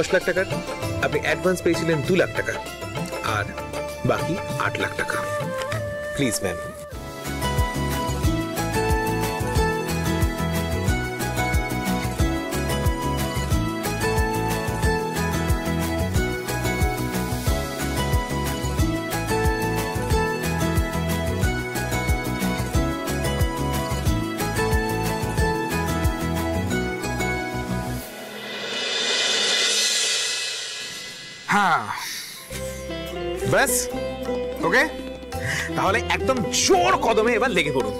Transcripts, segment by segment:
10 লাখ টাকার আপনি অ্যাডভান্স পেয়েছিলেন 2 লাখ টাকা আর বাকি 8 লাখ টাকা। Please ma'am. হ্যাঁ ব্যাস ওকে, তাহলে একদম জোর কদমে এবার লেগে পড়ুন।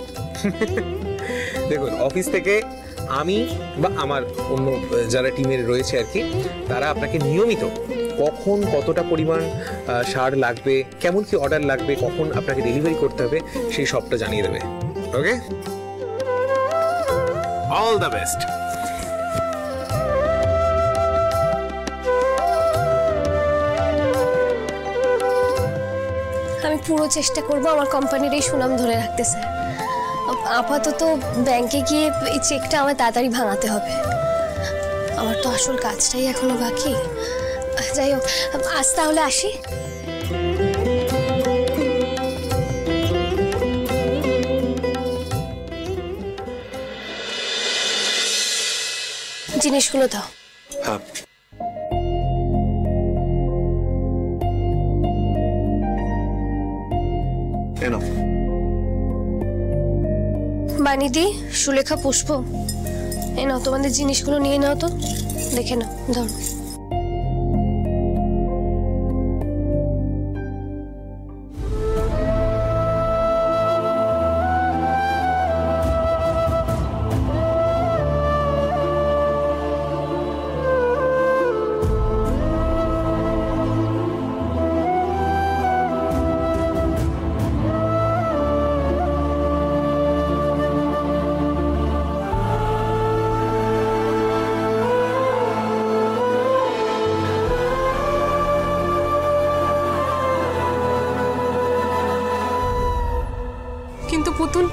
দেখুন, অফিস থেকে আমি বা আমার অন্য যারা টিমের রয়েছে আর কি, তারা আপনাকে নিয়মিত কখন কতটা পরিমাণ সার লাগবে, কেমন কি অর্ডার লাগবে, কখন আপনাকে ডেলিভারি করতে হবে, সেই সবটা জানিয়ে দেবে। ওকে, অল দ্য বেস্ট। আমি পুরো চেষ্টা করব আমার কোম্পানির এই সুনাম ধরে রাখতে স্যার। আপাতত ব্যাংকে গিয়ে এই চেকটা আমার তাড়াতাড়ি ভাঙাতে হবে। আমার তো আসল কাজটাই এখনো বাকি। যাই হোক, আজ তাহলে আসি। জিনিসগুলো দাও। হ্যাঁ, বানিদি, সুলেখা, পুষ্প, এই নাও তোমাদের জিনিসগুলো নিয়ে নাও তো, দেখে নাও, ধরো। কিন্তু পুতুল,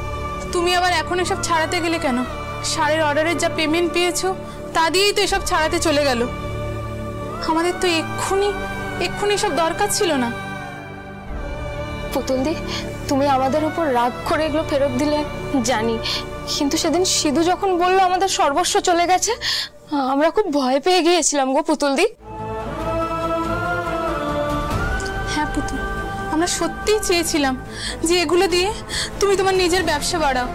তুমি আবার এখন এসব ছাড়াতে গেলে কেন? সারের অর্ডারের যা পেমেন্ট পেয়েছো তা দিয়েই তো এসব ছাড়াতে চলে গেল। আমাদের তো এক্ষুনি সব দরকার ছিল না। পুতুল দি, তুমি আমাদের উপর রাগ করে এগুলো ফেরত দিলে জানি, কিন্তু সেদিন সিধু যখন বললো আমাদের সর্বস্ব চলে গেছে, আমরা খুব ভয় পেয়ে গিয়েছিলাম গো পুতুল দি। হ্যাঁ পুতুল, আমরা সত্যিই চেয়েছিলাম যে এগুলো দিয়ে তুমি তোমার নিজের ব্যবসা বাড়াও।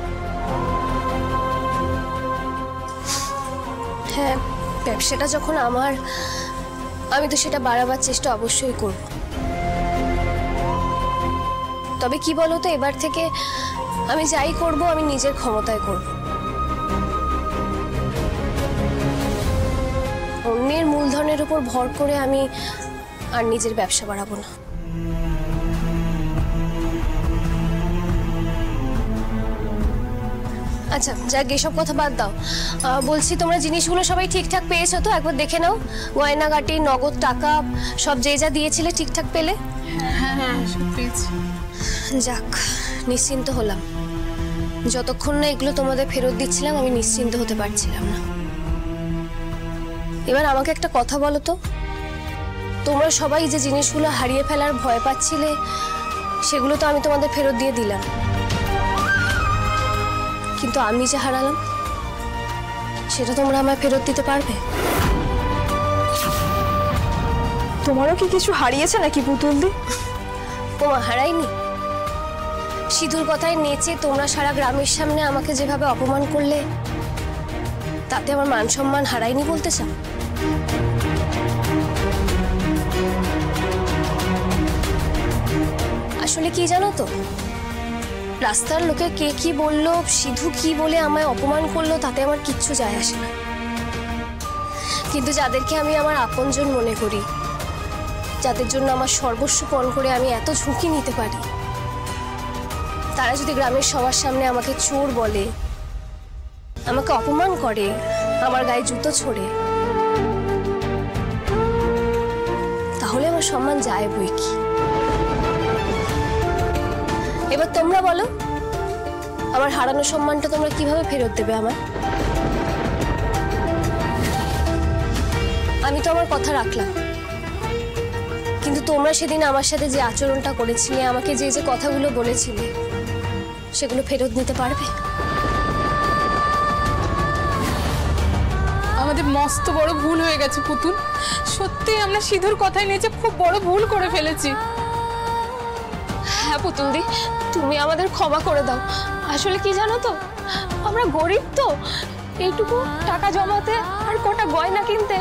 হ্যাঁ, ব্যবসাটা যখন আমার, আমি তো সেটা বাড়াবার চেষ্টা অবশ্যই করব। তবে কি বলো তো, এবার থেকে আমি যাই করব আমি নিজের ক্ষমতায় করব। অন্যের মূলধনের উপর ভর করে আমি আর নিজের ব্যবসা বাড়াবো না। আচ্ছা যাক, এসব কথা বাদ দাও। বলছি, তোমরা জিনিসগুলো সবাই ঠিকঠাক পেয়েছো তো? একবার দেখে নাও, গয়নাগাটি, নগদ টাকা সব যে যা দিয়েছিলে ঠিকঠাক পেলে? হ্যাঁ হ্যাঁ, সব পেয়েছি। যাক, নিশ্চিন্ত হলাম। যতক্ষণ না এগুলো তোমাদের ফেরত দিচ্ছিলাম আমি নিশ্চিন্ত হতে পারছিলাম না। এবার আমাকে একটা কথা বলো তো, তোমরা সবাই যে জিনিসগুলো হারিয়ে ফেলার ভয় পাচ্ছিলে, সেগুলো তো আমি তোমাদের ফেরত দিয়ে দিলাম, কিন্তু আমি যে হারালাম সেটা তোমরা আমায় ফেরত দিতে পারবে? তোমারও কি কিছু হারিয়েছে নাকি পুতুল দি? ওমা, হারাইনি। সিধুর কথায় নেচে তোমরা সারা গ্রামের সামনে আমাকে যেভাবে অপমান করলে, তাতে আমার মান সম্মান হারাইনি বলতে চাও? আসলে কি জানো তো, রাস্তার লোকে কে কি বললো, সিধু কি বলে আমায় অপমান করলো, তাতে আমার কিচ্ছু যায় আসে না। কিন্তু যাদেরকে আমি আমার আপনজন মনে করি, যাদের জন্য আমার সর্বস্ব পণ করে আমি এত ঝুঁকি নিতে পারি, তারা যদি গ্রামের সবার সামনে আমাকে চোর বলে, আমাকে অপমান করে, আমার গায়ে জুতো ছোড়ে, তাহলে আমার সম্মান যায় বই কি? এবার তোমরা বলো, আমার হারানো সম্মানটা তোমরা কিভাবে ফেরত দেবে আমার? আমি তো আমার কথা রাখলাম, কিন্তু তোমরা সেদিন আমার সাথে যে আচরণটা করেছিলে, আমাকে যে যে কথাগুলো বলেছিলে, সেগুলো ফেরত নিতে পারবে? আমাদের মস্ত বড় ভুল হয়ে গেছে পুতুল। সত্যি আমরা সিধুর কথাই নিয়ে খুব বড় ভুল করে ফেলেছি। হ্যাঁ পুতুলদি, তুমি আমাদের ক্ষমা করে দাও। আসলে কি জানো তো, আমরা গরিব তো, এইটুকু টাকা জমাতে আর কটা গয়না কিনতে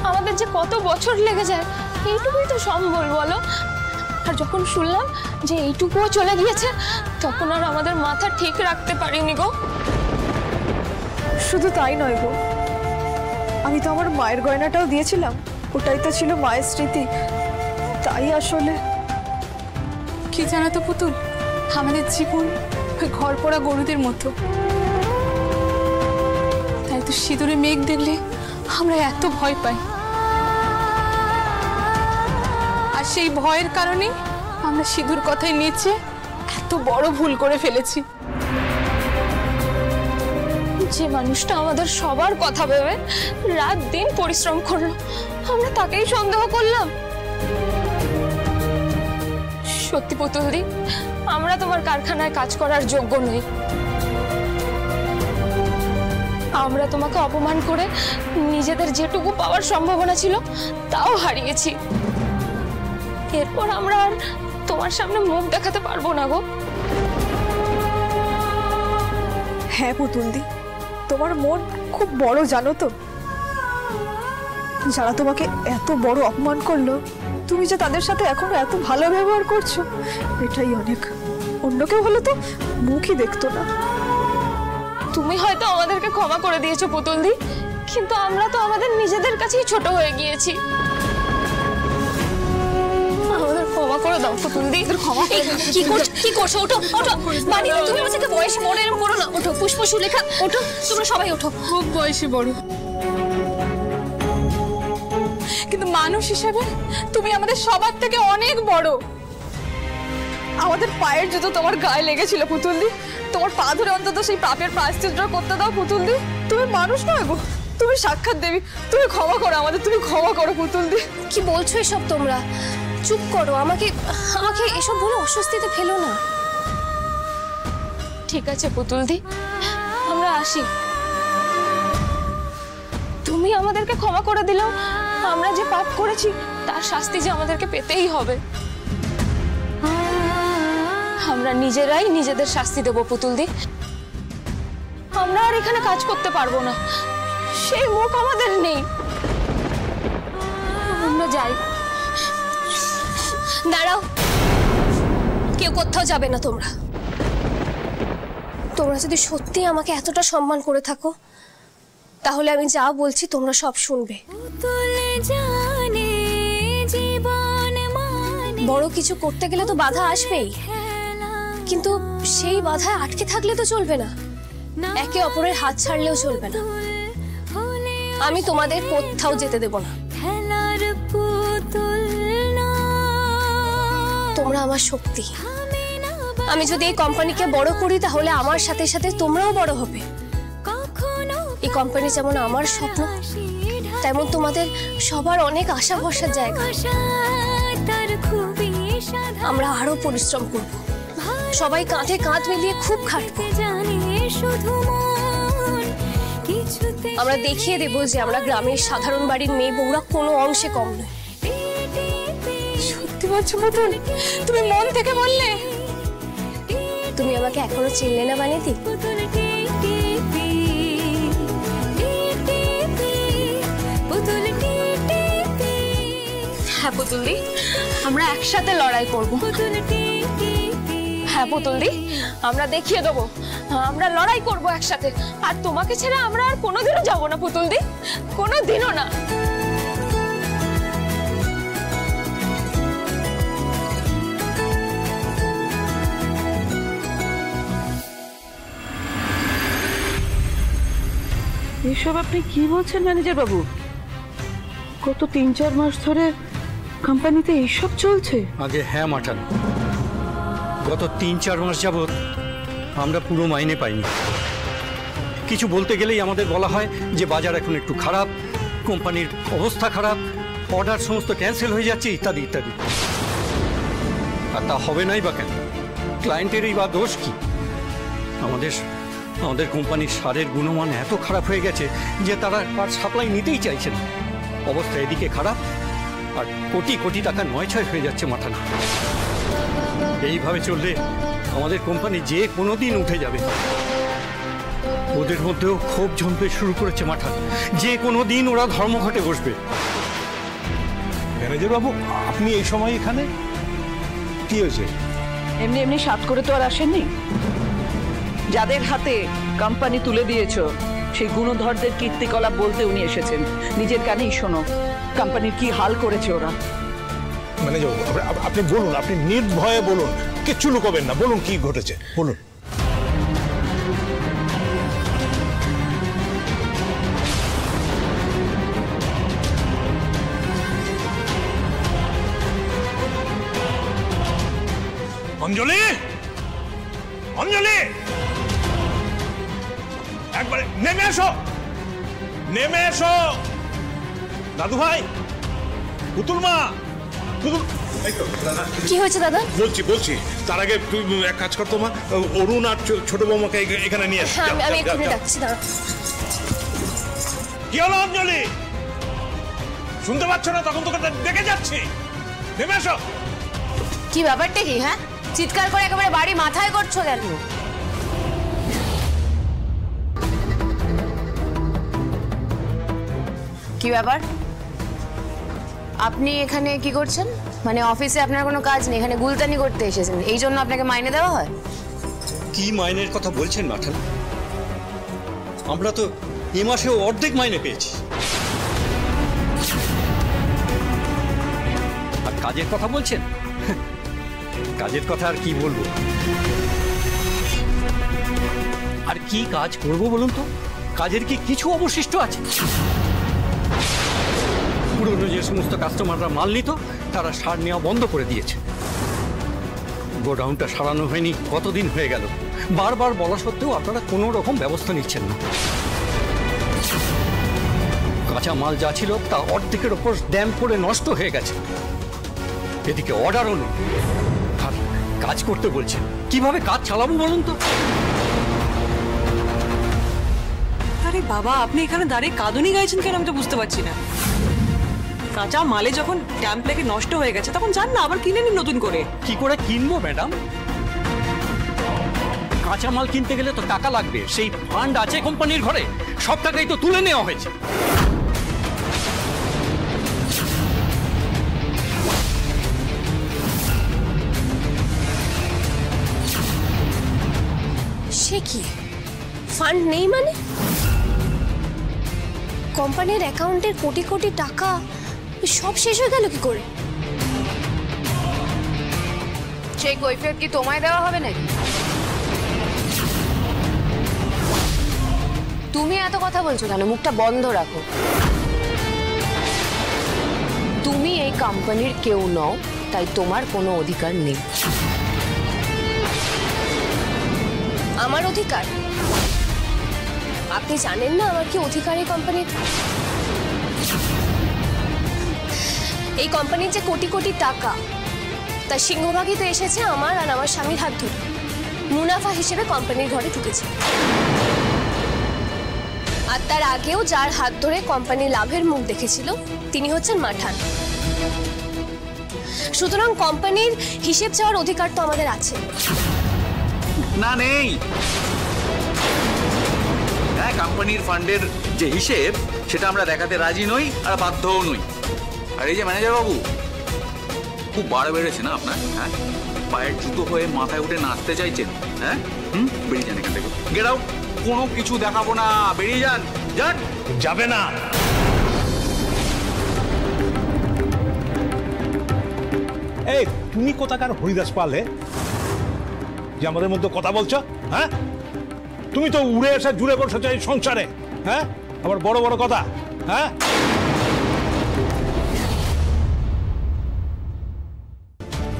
আমাদের যে কত বছর লেগে যায়, এইটুকুই তো সম্বল বলো। আর যখন শুনলাম যে এইটুকুও চলে গিয়েছে, তখন আর আমাদের মাথা ঠিক রাখতে পারিনি গো। শুধু তাই নয় গো, আমি তো আমার মায়ের গয়নাটাও দিয়েছিলাম, ওটাই তো ছিল মায়ের স্মৃতি। তাই আসলে কি জানো তো পুতুল, আমাদের জীবন ওই ঘর পোড়া গরুদের মতো। তাই তো সিঁদুরে মেঘ দেখলে আমরা এত ভয় পাই, আর সেই ভয়ের কারণে আমরা সিঁদুর কথায় নেচে এত বড় ভুল করে ফেলেছি। যে মানুষটা আমাদের সবার কথা ভেবে রাত দিন পরিশ্রম করলো, আমরা তাকেই সন্দেহ করলাম। সত্যি পুতুলদি, আমরা তোমার কারখানায় কাজ করার যোগ্য নই। আমরা তোমাকে অপমান করে নিজেদের যেটুকু পাওয়ার সম্ভাবনা ছিল তাও হারিয়েছি। এরপর আমরা আর তোমার সামনে মুখ দেখাতে পারবো না গো। হ্যাঁ পুতুলদি, তোমার মন খুব বড় জানো তো। যারা তোমাকে এত বড় অপমান করলো, তুমি যে তাদের সাথে এখনো এত ভালো ব্যবহার করছো, এটাই অনেক। অন্য কেউ হলে তো মুখই দেখতো না। তুমি হয়তো আমাদেরকে ক্ষমা করে দিয়েছো পুতুলদি, কিন্তু আমরা তো আমাদের নিজেদের কাছেই ছোট হয়ে গিয়েছি। আমাদের ক্ষমা করে দাও পুতুলদি। কি করছো? ওঠো ওঠো, মানিনি, তুমি আমাকে বয়সী মনে এরকম করো না। ওঠো পুষ্প সুলেখা, ওঠো, তোমরা সবাই ওঠো। খুব বয়সী বড়, কিন্তু মানুষ হিসেবে তুমি আমাদের সবার থেকে অনেক বড়। আমাদের পায়ের জুতো তোমার গায়ে লেগেছিল পুতুলদি, তোমার পা ধরে অন্তত সেই পাপের প্রায়শ্চিত্ত করতে দাও পুতুলদি। তুমি মানুষ নয় গো, তুমি সাক্ষাৎ দেবী। তুমি ক্ষমা করো আমাদের, তুমি ক্ষমা করো পুতুলদি। কি বলছো এসব তোমরা? চুপ করো, আমাকে এসব বলে অস্বস্তিতে ফেলো না। ঠিক আছে পুতুলদি, আমরা আসি। তুমি আমাদেরকে ক্ষমা করে দিলেও আমরা যে পাপ করেছি তার শাস্তি যে আমাদেরকে পেতেই হবে। আমরা নিজেরাই নিজেদের শাস্তি দেব পুতুলদি। আমরা আর এখানে কাজ করতে পারবো না, সেই মুখ আমাদের নেই। আমরা যাই। দাঁড়াও, কেউ কোথাও যাবে না। তোমরা যদি সত্যি আমাকে এতটা সম্মান করে থাকো, তাহলে আমি যা বলছি তোমরা সব শুনবে। বড় কিছু করতে গেলে তো বাধা আসবেই, কিন্তু সেই বাধায় আটকে থাকলে তো চলবে না। একে অপরের হাত ছাড়লেও চলবে না। আমি তোমাদের কোথাও যেতে দেব না। তোমরা আমার শক্তি। আমি যদি এই কোম্পানিকে বড় করি, তাহলে আমার সাথে সাথে তোমরাও বড় হবে। এই কোম্পানি যেমন আমার স্বপ্ন, তেমন তোমাদের সবার অনেক আশা ভরসার জায়গা। আমরা আরো পরিশ্রম করব, সবাই কাঁধে কাঁধ মিলিয়ে খুব খাটবো। আমরা দেখিয়ে দেব যে আমরা গ্রামের সাধারণ বাড়ির মেয়ে বউরা কোনো অংশে কম নয়। সত্যি বলছো পুতুল? তুমি মন থেকে বললে? তুমি আমাকে এখনো চিনলে না বানিতি? হ্যাঁ পুতুলদি, আমরা একসাথে লড়াই করব। হ্যাঁ পুতুলদি, আমরা দেখিয়ে দেবো আমরা লড়াই করব একসাথে। আর তোমাকে ছেড়ে আমরা আর কোনোদিনও যাবো না পুতুলদি, কোনোদিনও না। এসব আপনি কি বলছেন ম্যানেজার বাবু? গত 3-4 মাস ধরে কোম্পানিতে এইসব চলছে? আগে হ্যাঁ মাঠান, গত 3-4 মাস যাবৎ আমরা পুরো মাইনে পাইনি। কিছু বলতে গেলেই আমাদের বলা হয় যে বাজার এখন একটু খারাপ, কোম্পানির অবস্থা খারাপ, অর্ডার সমস্ত ক্যান্সেল হয়ে যাচ্ছে, ইত্যাদি ইত্যাদি। আর তা হবে নাই বা কেন? ক্লায়েন্টেরই বা দোষ কি? আমাদের কোম্পানির সারের গুণমান এত খারাপ হয়ে গেছে যে তারা আর সাপ্লাই নিতেই চাইছে না। অবস্থা এদিকে খারাপ, আর কোটি কোটি টাকা নয়ছয় হয়ে যাচ্ছে মাথায়। এইভাবে চললে আমাদের কোম্পানি যে কোনো দিন উঠে যাবে। ওদের মধ্যেও ক্ষোভ জমতে শুরু করেছে মাথা, যে কোনো দিন ওরা ধর্মঘটে বসবে। ম্যানেজার বাবু, আপনি এই সময় এখানে? কি হয়েছে? এমনি এমনি সাত করে তো আর আসেননি। যাদের হাতে কোম্পানি তুলে দিয়েছো সেই গুণধরদের কীর্তিকলাপ বলতে উনি এসেছেন। নিজের কানেই শোনো কোম্পানির কি হাল করেছে ওরা। ম্যানেজার বাবু, আপনি বলুন, আপনি নির্ভয়ে বলুন, কিচ্ছু লুকোবেন না, বলুন কি ঘটেছে, বলুন। অঞ্জলি, অঞ্জলি, একবারে নেমে এসো, নেমে এসো। দাদু ভাই, পুতুল মা, পুতুল। কি হয়েছে দাদা? বলছি তার আগে তুই এক কাজ করতো মা, অরুণ আর ছোট বৌমাকে এখানে নিয়ে আস। হ্যাঁ, আমি এক্ষুনি ডাকছি। দাঁড়া। কি হলো অঞ্জলি? শুনতে পাচ্ছ না? তখন তোকে দেখে যাচ্ছি। নেমে এসো। কি ব্যাপারটা কি? হ্যাঁ, চিৎকার করে একেবারে বাড়ি মাথায় করছো কেন? কি ব্যাপার? আপনি এখানে কি করছেন? মানে অফিসে আপনার কোনো কাজ নেই, এখানে গুলতানি করতে এসেছেন, এই জন্য আপনাকে মাইনে দেওয়া হয়? কি মাইনের কথা বলছেন মাঠান? আমরা তো এ মাসেও অর্ধেক মাইনে পেয়েছি। আর কাজের কথা বলছেন? কাজের কথা আর কি বলবো? আর কি কাজ করব বলুন তো? কাজের কি কিছু অবশিষ্ট আছে? পুরনো যে সমস্ত কাস্টমাররা মাল নিত তারা সার নেওয়া বন্ধ করে দিয়েছে। গোডাউনটা সারানো হয়নি, কতদিন হয়ে গেল। বারবার বলা সত্ত্বেও আপনারা কোনো রকম ব্যবস্থা নিচ্ছেন না। কাঁচা মাল যা ছিল তা অর্ধেকের ওপর ড্যাম করে নষ্ট হয়ে গেছে। এদিকে অর্ডারও নেই, আর কাজ করতে বলছেন। কিভাবে কাজ চালাবো বলুন তো? আরে বাবা, আপনি এখানে দাঁড়িয়ে কাঁদুনি গাইছেন কেন? আমি তো বুঝতে পারছি না। কাঁচা মালে যখন ট্যাম্প লেগে নষ্ট হয়ে গেছে তখন যান না, আবার কিনে নিন নতুন করে। কি করে কিনবো ম্যাডাম? কাঁচা মাল কিনতে গেলে তো টাকা লাগবে। সেই ফান্ড আছে কোম্পানির ঘরে, সব টাকাই তো তুলে নেওয়া হয়েছে। সে কি? ফান্ড নেই মানে? কোম্পানির অ্যাকাউন্টের কোটি কোটি টাকা সব শেষ হয়ে গেল কি করে? সেই কৈফিয়ত কি তোমায় দেওয়া হবে নাকি? তুমি এত কথা বলছো কেন? মুখটা বন্ধ রাখো। তুমি এই কোম্পানির কেউ নও, তাই তোমার কোনো অধিকার নেই। আমার অধিকার? আপনি জানেন না আমার কি অধিকার এই কোম্পানির? এই কোম্পানির যে কোটি কোটি টাকা, তার সিংহভাগই তো এসেছে আমার আর আমার স্বামীর হাত ধরে। মুনাফা হিসেবে কোম্পানির ঘরে ঢুকেছে। আর তার আগেও যার হাত ধরে কোম্পানি লাভের মুখ দেখেছিল তিনি হচ্ছেন মাঠান। সুতরাং কোম্পানির হিসেব চাওয়ার অধিকার তো আমাদের আছে। না, নেই। হ্যাঁ, কোম্পানির ফান্ডের যে হিসেব সেটা আমরা দেখাতে রাজি নই আর বাধ্যও নই। আর এই যে ম্যানেজার বাবু, খুব বাড় বেড়েছে না আপনার? হ্যাঁ, পায়ের জুতো হয়ে মাথায় উঠে নাচতে চাইছেন? হ্যাঁ, বেরিয়ে যান এখান থেকে। Get out. কোনো কিছু দেখাবো না, বেরিয়ে যান। যান। যাবে না। এই তুমি কোথাকার হরিদাস পালে যে আমাদের মধ্যে কথা বলছো? হ্যাঁ, তুমি তো উড়ে এসে জুড়ে বসেছো এই সংসারে। হ্যাঁ, আবার বড় বড় কথা। হ্যাঁ,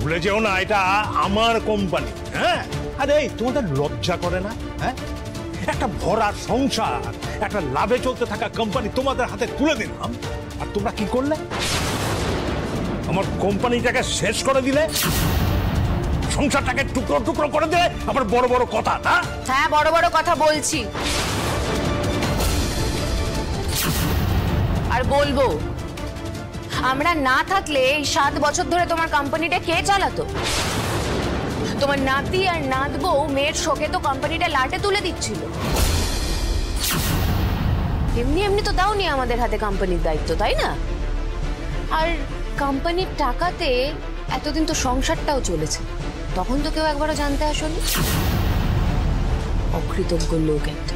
ভুলে যেও না এটা আমার কোম্পানি। হ্যাঁ, আরে তোমাদের লজ্জা করে না? হ্যাঁ, একটা ভরা সংসার, একটা লাভে চলতে থাকা কোম্পানি তোমাদের হাতে তুলে দিলাম, আর তোমরা কি করলে? আমার কোম্পানিটাকে শেষ করে দিলে, সংসারটাকে টুকরো টুকরো করে দিলে, আবার বড় বড় কথা না? হ্যাঁ, বড় বড় কথা বলছি আর বলবো। আমরা না থাকলে এই 7 বছর ধরে তোমার কোম্পানিটা কে চালাতো? তোমার নাতি আর নাত বউ মেয়ের শোকে তো কোম্পানিটা লাটে তুলে দিচ্ছিল। এমনি এমনি তো দাওনি আমাদের হাতে কোম্পানির দায়িত্ব, তাই না? আর কোম্পানির টাকাতে এতদিন তো সংসারটাও চলেছে, তখন তো কেউ একবারও জানতে আসেনি। অকৃতজ্ঞ লোক একটা।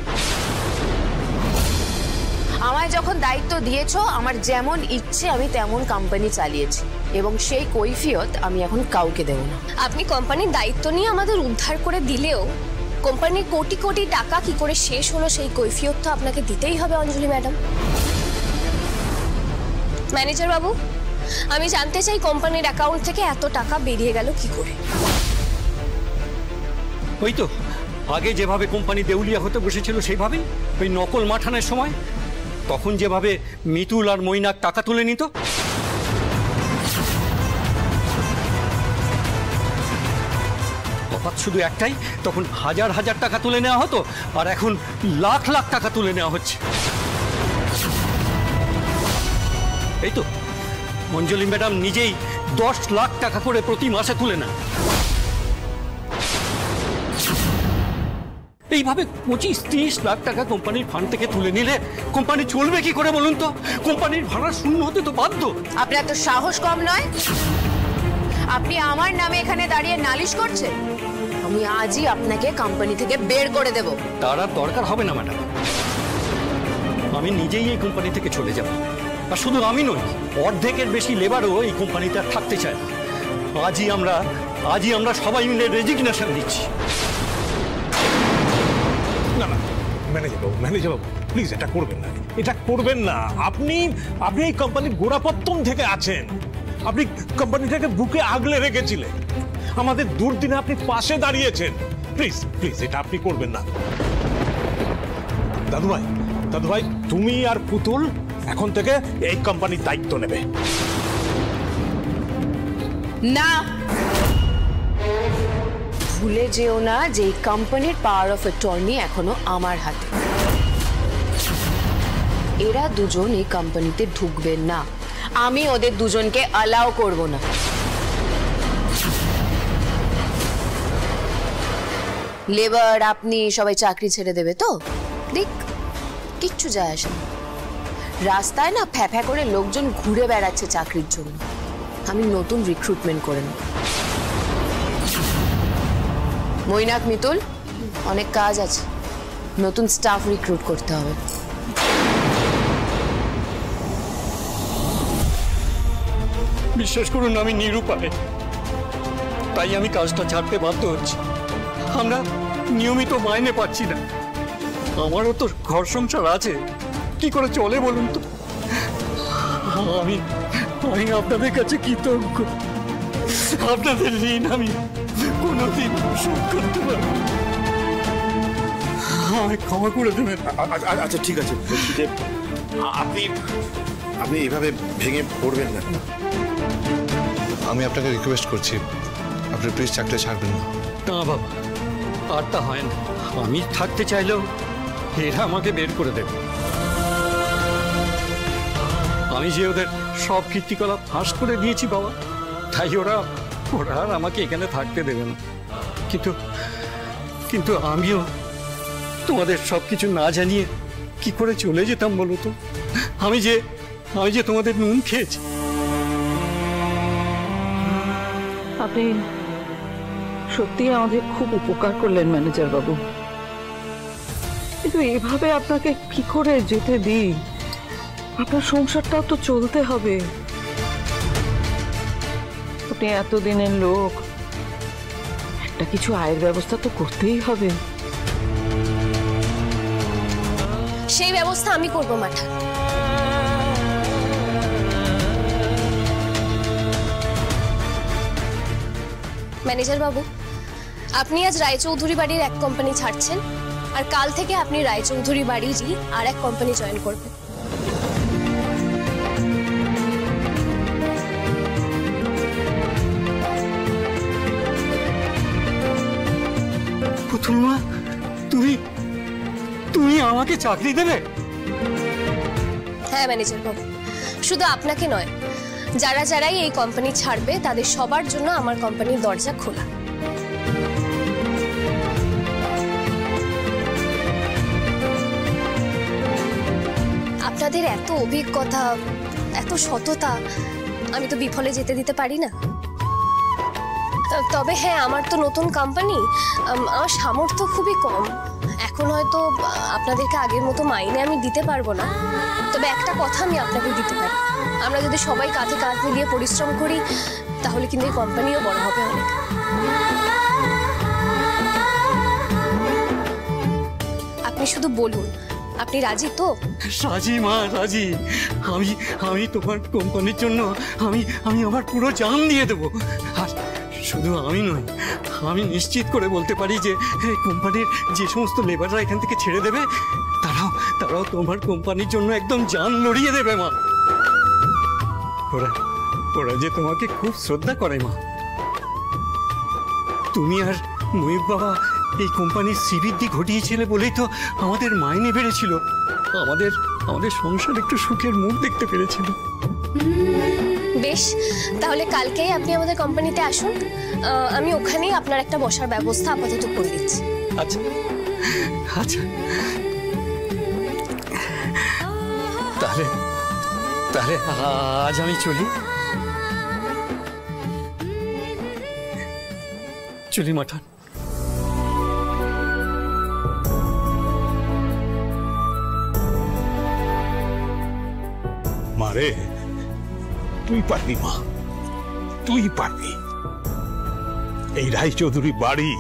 আমায় যখন দায়িত্ব দিয়েছো, আমার যেমন ইচ্ছে আমি তেমন কোম্পানি চালিয়েছি, এবং সেই কৈফিয়ত আমি এখন কাউকে দেব না। আপনি কোম্পানির দায়িত্ব নিয়ে আমাদের উদ্ধার করে দিলেও কোম্পানির কোটি কোটি টাকা কি করে শেষ হলো সেই কৈফিয়ত তো আপনাকে দিতেই হবে অঞ্জলি ম্যাডাম। ম্যানেজার বাবু, আমি জানতে চাই কোম্পানির অ্যাকাউন্ট থেকে এত টাকা বেরিয়ে গেল কি করে? ওই তো আগে যেভাবে কোম্পানি দেউলিয়া হতে বসেছিল সেইভাবেই, ওই নকল মাঠানের সময় তখন যেভাবে মিতুল আর মৈনাক টাকা তুলে নিত। তফাৎ শুধু একটাই, তখন হাজার হাজার টাকা তুলে নেওয়া হতো, আর এখন লাখ লাখ টাকা তুলে নেওয়া হচ্ছে। এই তো অঞ্জলি ম্যাডাম নিজেই 10 লাখ টাকা করে প্রতি মাসে তুলে নেন। এইভাবে 25-30 লাখ টাকা কোম্পানির ফান্ড থেকে তুলে নিলে কোম্পানি চলবে কি করে বলুন তো? কোম্পানির ভাড়া শূন্য হতে তো বাধ্য। আপনার তো সাহস কম নয়। আপনি আমার নামে এখানে দাঁড়িয়ে নালিশ করছেন। আমি আজই আপনাকে কোম্পানি থেকে বের করে দেব। তার আর দরকার হবে না ম্যাডাম, আমি নিজেই এই কোম্পানি থেকে চলে যাব। আর শুধু আমি নই, অর্ধেকের বেশি লেবারও এই কোম্পানিতে আর থাকতে চায় না। আজই আমরা সবাই মিলে রেজিগনেশন দিচ্ছি। না না ম্যানেজার বাবু প্লিজ এটা করবেন না, এটা করবেন না। আপনি এই কোম্পানির গোড়াপত্তন থেকে আছেন, আপনি কোম্পানিটাকে বুকে আগলে রেখেছিলেন, আমাদের দুর্দিনে আপনি পাশে দাঁড়িয়েছেন। প্লিজ প্লিজ এটা আপনি করবেন না। দাদু ভাই তুমি আর পুতুল এখন থেকে এই কোম্পানির দায়িত্ব নেবে। না, ভুলে যেও না যে এই কোম্পানির পাওয়ার অফ অ্যাটর্নি এখনো আমার হাতে। এরা দুজন এই কোম্পানিতে ঢুকবেন না, আমি ওদের দুজনকে অ্যালাউ করব না। লেবার আপনি সবাই চাকরি ছেড়ে দেবে তো দেখ, কিচ্ছু যায় আসে না। রাস্তায় না ফ্যাফ্যা করে লোকজন ঘুরে বেড়াচ্ছে চাকরির জন্য, আমি নতুন রিক্রুটমেন্ট করে নেব। মৈনাক, মিতুল, অনেক কাজ আছে, নতুন স্টাফ রিক্রুট করতে হবে। বিশ্বাস করুন আমি নিরুপায়, তাই আমি কাজটা ছাড়তে বাধ্য হচ্ছি। আমরা নিয়মিত মাইনে পাচ্ছি না, আমারও তো ঘর সংসার আছে, কি করে চলে বলুন তো? আমি আপনাদের কাছে কৃতজ্ঞ, আপনাদের ঋণ আমি কোনোদিন শোধ করতে পারবো। আমায় ক্ষমা করে দেবেন। আচ্ছা ঠিক আছে, বলছি যে আপনি এইভাবে ভেঙে পড়বেন না। আমি আপনাকে রিকোয়েস্ট করছি, আপনি প্লিজ চাকরি ছাড়বেন না। না বাবা, আর তা হয় না। আমি থাকতে চাইলেও এরা আমাকে বের করে দেবে। আমি যে ওদের সব কীর্তিকলাপ ফাঁস করে দিয়েছি বাবা, তাই ওরা আর আমাকে এখানে থাকতে দেবে না। কিন্তু আমিও তোমাদের সব কিছু না জানিয়ে কি করে চলে যেতাম বলো তো? আমি যে তোমাদের নুন খেয়েছি। আপনি সত্যি আমাদের খুব উপকার করলেন ম্যানেজার বাবু, কিন্তু এভাবে আপনাকে কি করে যেতে দিই? আপনার সংসারটাও তো চলতে হবে। আপনি এতদিনের লোক, একটা কিছু আয়ের ব্যবস্থা তো করতেই হবে। সেই ব্যবস্থা আমি করব মাঠা। ম্যানেজার বাবু, আপনি আজ রায়চৌধুরী বাড়ির এক কোম্পানি ছাড়ছেন, আর কাল থেকে আপনি রায়চৌধুরী বাড়িরই আর এক কোম্পানি জয়েন করবেন। পুতুল মা, তুমি আমাকে চাকরি দেবে? হ্যাঁ ম্যানেজার বাবু, শুধু আপনাকে নয়, যারাই এই কোম্পানি ছাড়বে তাদের সবার জন্য আমার কোম্পানির দরজা খোলা। আপনাদের এত অভিজ্ঞতা, এত সততা আমি তো বিফলে যেতে দিতে পারি না। তবে হ্যাঁ, আমার তো নতুন কোম্পানি, আমার সামর্থ্য খুবই কম। এখন হয়তো আপনাদেরকে আগের মতো মাইনে আমি দিতে পারবো না, তবে একটা কথা আমি আপনাকে দিতে পারি, আমরা যদি সবাই কাঁধে কাঁধ মিলিয়ে পরিশ্রম করি তাহলে কিন্তু এই কোম্পানিও বড় হবে অনেক। আপনি শুধু বলুন, আপনি রাজি তো? রাজি মা, রাজি। আমি তোমার কোম্পানির জন্য আমি আমার পুরো জান দিয়ে দেবো। আর শুধু আমি নই, আমি নিশ্চিত করে বলতে পারি যে এই কোম্পানির যে সমস্ত লেবাররা এখান থেকে ছেড়ে দেবে তারাও তোমার কোম্পানির জন্য একদম জান লড়িয়ে দেবে মা। ওরা যে তোমাকে খুব শ্রদ্ধা করে মা। তুমি আর ময়ূর বাবা এই কোম্পানির শ্রীবৃদ্ধি ঘটিয়েছিলে বলেই তো আমাদের মাইনে বেড়েছিল, আমাদের সংসার একটু সুখের মুখ দেখতে পেরেছিল। বেশ, তাহলে কালকেই আপনি আমাদের কোম্পানিতে আসুন, আমি ওখানেই আপনার একটা বসার ব্যবস্থা আপাতত করে দিচ্ছি। আচ্ছা আচ্ছা, তাহলে আজ আমি চলি মাঠান। মারে, তুই পারবি মা, তুই পারবি। এই রায়চৌধুরী বাড়ি,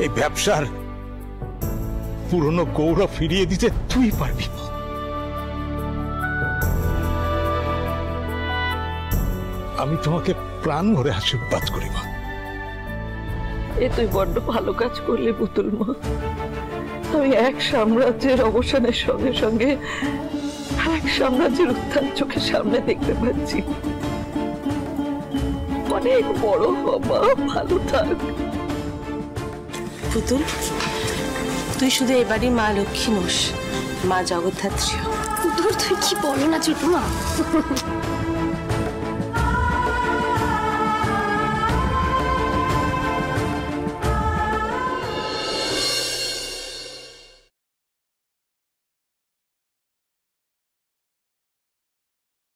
এই ব্যবসার পুরনো গৌরব ফিরিয়ে দিতে তুই পারবি। আমি তোমাকে প্রাণ ভরে আশীর্বাদ করি মা। এ তুই বড্ড ভালো কাজ করলি পুতুল মা। আমি এক সাম্রাজ্যের অবসানের সঙ্গে সঙ্গে এক সাম্রাজ্যের উত্থান চোখের সামনে দেখতে পাচ্ছি। অনেক বড় হবা, ভালো থাক। পুতুল, তুই শুধু এবারই মা লক্ষ্মী নোস, মা জগদ্ধাত্রী। দূর, তুই কি বলো না ছোট মা।